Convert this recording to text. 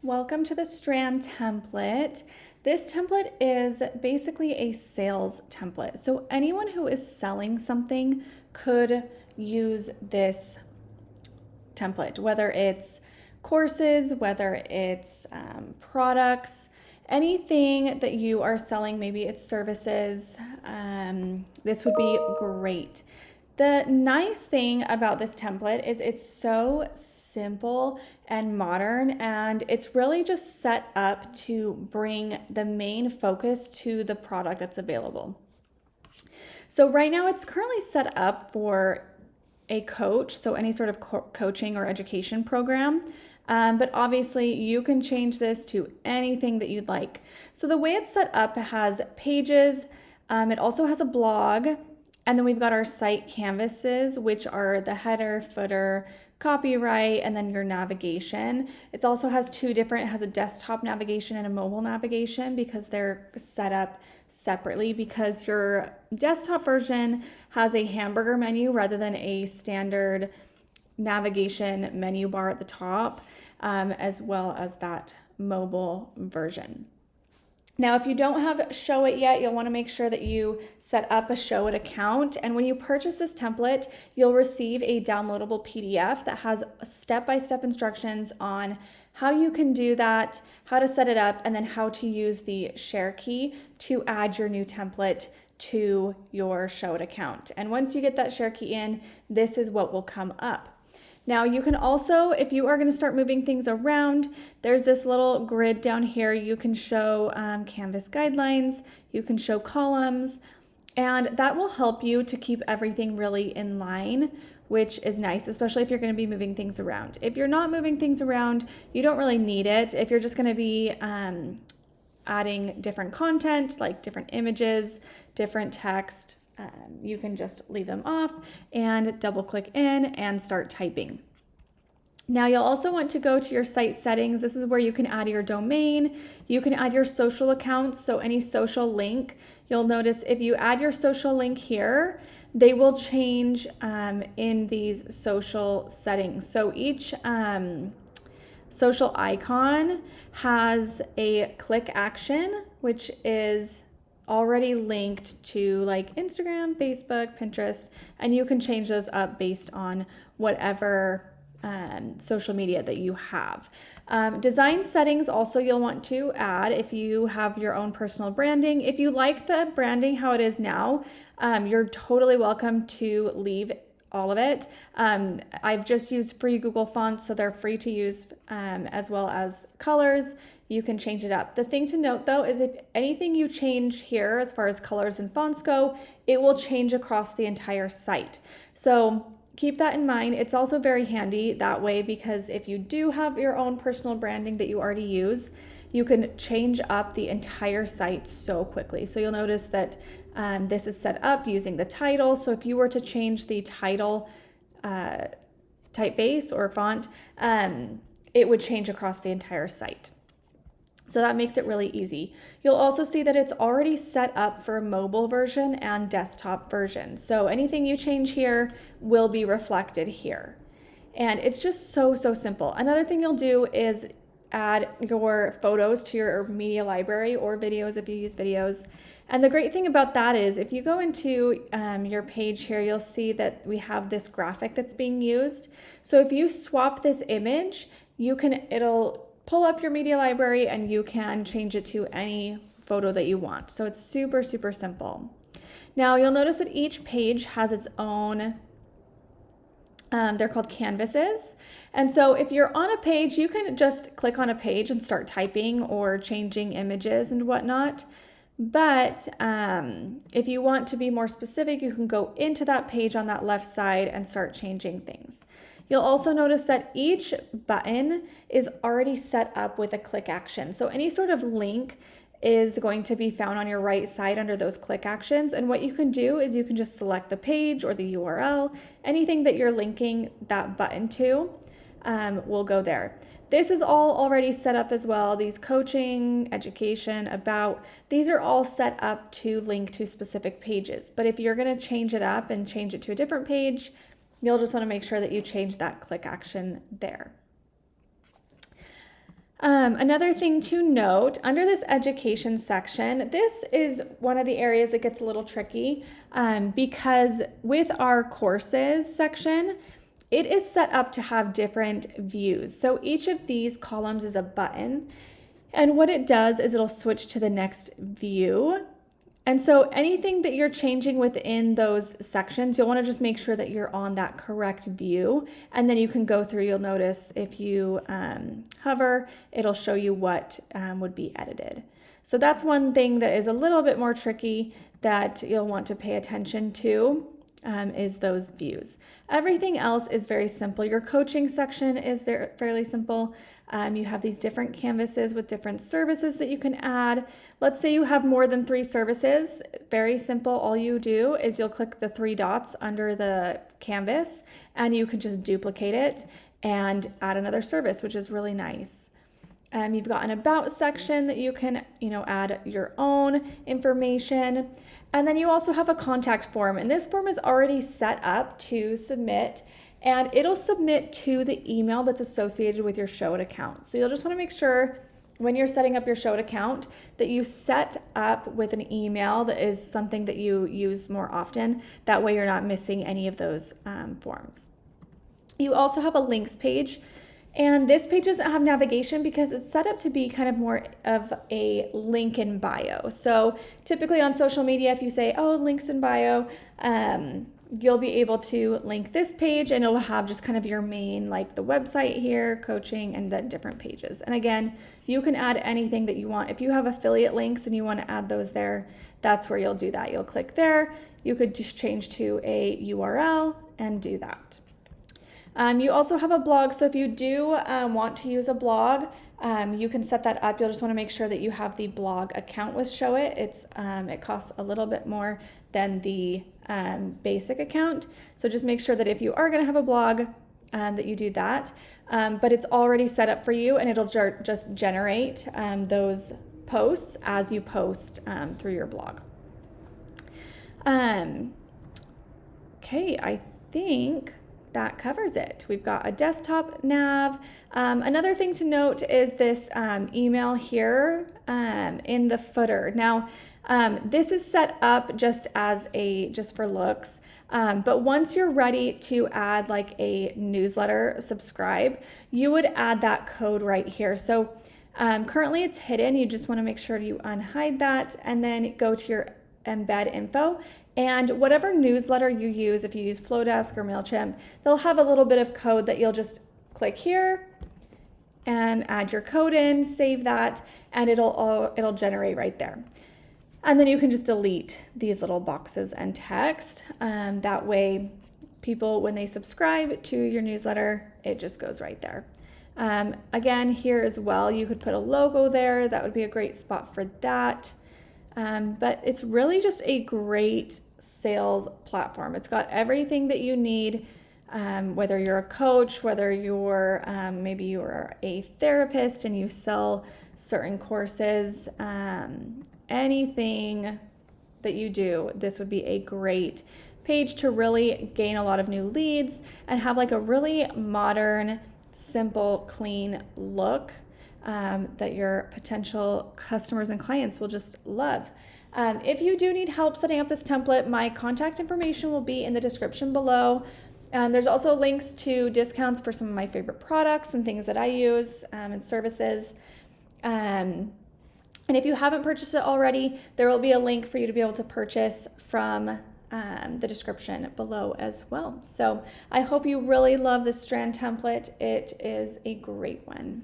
Welcome to the Strand template. This template is basically a sales template. So anyone who is selling something could use this template, whether it's courses, whether it's products, anything that you are selling, maybe it's services, this would be great. The nice thing about this template is it's so simple and modern, and it's really just set up to bring the main focus to the product that's available. So right now it's currently set up for a coach, so any sort of coaching or education program. But obviously you can change this to anything that you'd like. So the way it's set up, it has pages, it also has a blog, and then we've got our site canvases, which are the header, footer, copyright, and then your navigation. It also has it has a desktop navigation and a mobile navigation because they're set up separately, because your desktop version has a hamburger menu rather than a standard navigation menu bar at the top, as well as that mobile version. Now, if you don't have Showit yet, you'll want to make sure that you set up a Showit account. And when you purchase this template, you'll receive a downloadable PDF that has step-by-step instructions on how you can do that, how to set it up, and then how to use the share key to add your new template to your Showit account. And once you get that share key in, this is what will come up. Now you can also, if you are going to start moving things around, there's this little grid down here. You can show Canvas guidelines, you can show columns, and that will help you to keep everything really in line, which is nice, especially if you're going to be moving things around. If you're not moving things around, you don't really need it. If you're just going to be adding different content, like different images, different text, you can just leave them off and double click in and start typing. Now you'll also want to go to your site settings. This is where you can add your domain. You can add your social accounts, so any social link. You'll notice if you add your social link here, they will change in these social settings. So each social icon has a click action, which is already linked to like Instagram, Facebook, Pinterest, and you can change those up based on whatever social media that you have. Design settings also you'll want to add if you have your own personal branding. If you like the branding how it is now, you're totally welcome to leave all of it. I've just used free Google fonts, so they're free to use, as well as colors. You can change it up. The thing to note though is if anything you change here as far as colors and fonts go, it will change across the entire site. So keep that in mind. It's also very handy that way because if you do have your own personal branding that you already use, you can change up the entire site so quickly. So you'll notice that this is set up using the title. So if you were to change the title typeface or font, it would change across the entire site. So that makes it really easy. You'll also see that it's already set up for mobile version and desktop version. So anything you change here will be reflected here. And it's just so simple. Another thing you'll do is add your photos to your media library or videos if you use videos. And the great thing about that is if you go into your page here, you'll see that we have this graphic that's being used. So if you swap this image, it'll pull up your media library and you can change it to any photo that you want. So it's super simple. Now you'll notice that each page has its own, they're called canvases. And so if you're on a page, you can just click on a page and start typing or changing images and whatnot. But if you want to be more specific, you can go into that page on that left side and start changing things. You'll also notice that each button is already set up with a click action. So any sort of link is going to be found on your right side under those click actions. And what you can do is you can just select the page or the URL, anything that you're linking that button to will go there. This is all already set up as well. These coaching, education, about, these are all set up to link to specific pages. But if you're going to change it up and change it to a different page, you'll just want to make sure that you change that click action there. Another thing to note, under this education section, this is one of the areas that gets a little tricky because with our courses section, it is set up to have different views. So each of these columns is a button. And what it does is it'll switch to the next view. And so anything that you're changing within those sections, you'll want to just make sure that you're on that correct view. And then you can go through, you'll notice if you hover, it'll show you what would be edited. So that's one thing that is a little bit more tricky that you'll want to pay attention to. Is those views. Everything else is very simple. Your coaching section is fairly simple. You have these different canvases with different services that you can add. Let's say you have more than 3 services. Very simple. All you do is you'll click the 3 dots under the canvas and you can just duplicate it and add another service, which is really nice. You've got an about section that you can, add your own information. And then you also have a contact form, and this form is already set up to submit, and it'll submit to the email that's associated with your Showit account. So you'll just want to make sure when you're setting up your Showit account that you set up with an email that is something that you use more often. That way you're not missing any of those forms. You also have a links page. And this page doesn't have navigation because it's set up to be kind of more of a link in bio. So typically on social media, if you say, links in bio, you'll be able to link this page and it'll have just kind of your main, like the website here, coaching, and then different pages. And again, you can add anything that you want. If you have affiliate links and you want to add those there, that's where you'll do that. You'll click there. You could just change to a URL and do that. You also have a blog, so if you do want to use a blog, you can set that up. You'll just want to make sure that you have the blog account with Showit. It costs a little bit more than the basic account, so just make sure that if you are going to have a blog, that you do that. But it's already set up for you, and it'll just generate those posts as you post through your blog. Okay, I think that covers it. We've got a desktop nav. Another thing to note is this email here in the footer. Now, this is set up just for looks, but once you're ready to add like a newsletter subscribe, you would add that code right here. So currently it's hidden. You just want to make sure you unhide that and then go to your embed info. And whatever newsletter you use, if you use Flowdesk or MailChimp, they'll have a little bit of code that you'll just click here and add your code in, save that, and it'll generate right there. And then you can just delete these little boxes and text. That way people, when they subscribe to your newsletter, it just goes right there. Again, here as well, you could put a logo there. That would be a great spot for that. But it's really just a great sales platform. It's got everything that you need, whether you're a coach, whether you're maybe you're a therapist and you sell certain courses, anything that you do, this would be a great page to really gain a lot of new leads and have like a really modern, simple, clean look that your potential customers and clients will just love. If you do need help setting up this template, my contact information will be in the description below. There's also links to discounts for some of my favorite products and things that I use and services. And if you haven't purchased it already, there will be a link for you to be able to purchase from the description below as well. So I hope you really love this Strand template. It is a great one.